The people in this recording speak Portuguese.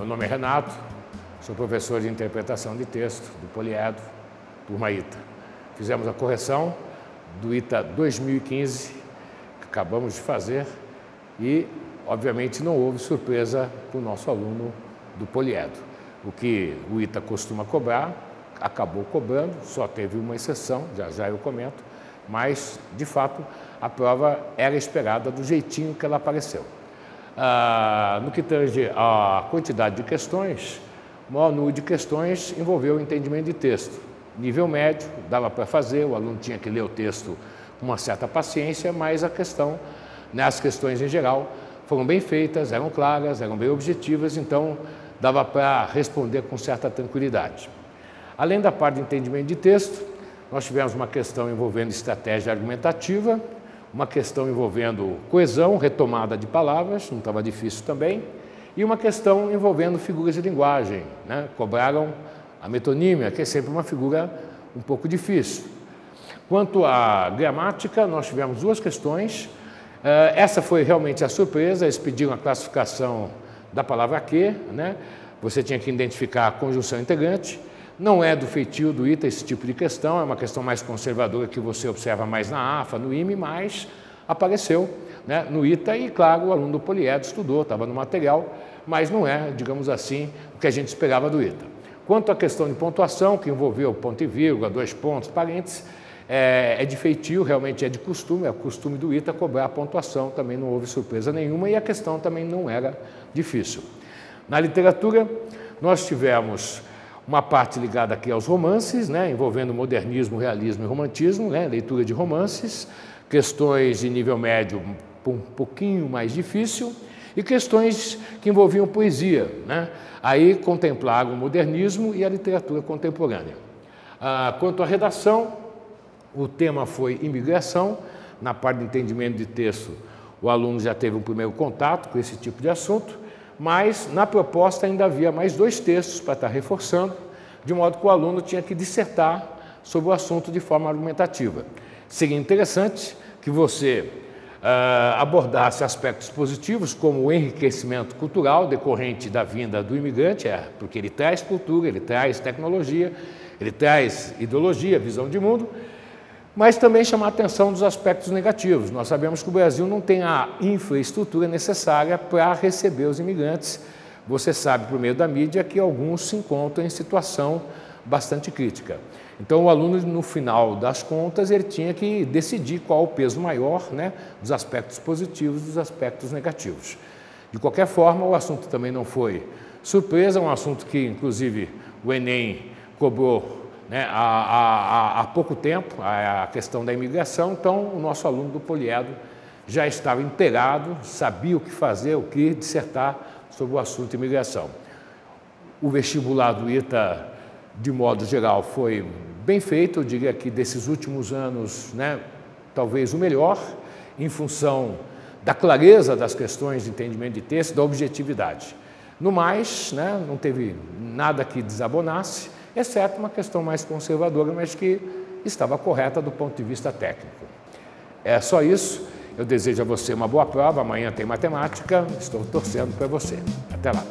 Meu nome é Renato, sou professor de interpretação de texto do Poliedro, turma ITA. Fizemos a correção do ITA 2015, que acabamos de fazer, e, obviamente, não houve surpresa para o nosso aluno do Poliedro. O que o ITA costuma cobrar, acabou cobrando, só teve uma exceção, já eu comento, mas, de fato, a prova era esperada do jeitinho que ela apareceu. No que tange à quantidade de questões, o maior número de questões envolveu o entendimento de texto. Nível médio, dava para fazer, o aluno tinha que ler o texto com uma certa paciência, mas as questões em geral foram bem feitas, eram claras, eram bem objetivas, então dava para responder com certa tranquilidade. Além da parte de entendimento de texto, nós tivemos uma questão envolvendo estratégia argumentativa, uma questão envolvendo coesão, retomada de palavras, não estava difícil também, e uma questão envolvendo figuras de linguagem, né? Cobraram a metonímia, que é sempre uma figura um pouco difícil. Quanto à gramática, nós tivemos duas questões. Essa foi realmente a surpresa, eles pediram a classificação da palavra que, né? Você tinha que identificar a conjunção integrante. Não é do feitio do ITA esse tipo de questão, é uma questão mais conservadora que você observa mais na AFA, no IME, mas apareceu, né, no ITA e, claro, o aluno do Poliedro estudou, estava no material, mas não é, digamos assim, o que a gente esperava do ITA. Quanto à questão de pontuação, que envolveu ponto e vírgula, 2 pontos, parênteses, é de feitio, realmente é de costume, é o costume do ITA cobrar a pontuação, também não houve surpresa nenhuma e a questão também não era difícil. Na literatura, nós tivemos uma parte ligada aqui aos romances, né, envolvendo modernismo, realismo e romantismo, né, leitura de romances, questões de nível médio um pouquinho mais difícil e questões que envolviam poesia, né, aí contemplaram o modernismo e a literatura contemporânea. Quanto à redação, o tema foi imigração. Na parte de entendimento de texto, o aluno já teve um primeiro contato com esse tipo de assunto, mas na proposta ainda havia mais 2 textos para estar reforçando, de modo que o aluno tinha que dissertar sobre o assunto de forma argumentativa. Seria interessante que você abordasse aspectos positivos, como o enriquecimento cultural decorrente da vinda do imigrante, porque ele traz cultura, ele traz tecnologia, ele traz ideologia, visão de mundo, mas também chamar a atenção dos aspectos negativos. Nós sabemos que o Brasil não tem a infraestrutura necessária para receber os imigrantes. Você sabe, por meio da mídia, que alguns se encontram em situação bastante crítica. Então, o aluno, no final das contas, ele tinha que decidir qual o peso maior, né, dos aspectos positivos e dos aspectos negativos. De qualquer forma, o assunto também não foi surpresa, é um assunto que, inclusive, o Enem cobrou, né, há pouco tempo, a questão da imigração. Então, o nosso aluno do Poliedro já estava inteirado, sabia o que fazer, o que dissertar sobre o assunto de imigração. O vestibular do ITA, de modo geral, foi bem feito, eu diria que desses últimos anos, né, talvez o melhor, em função da clareza das questões de entendimento de texto, da objetividade. No mais, né, não teve nada que desabonasse, exceto uma questão mais conservadora, mas que estava correta do ponto de vista técnico. É só isso. Eu desejo a você uma boa prova. Amanhã tem matemática. Estou torcendo para você. Até lá.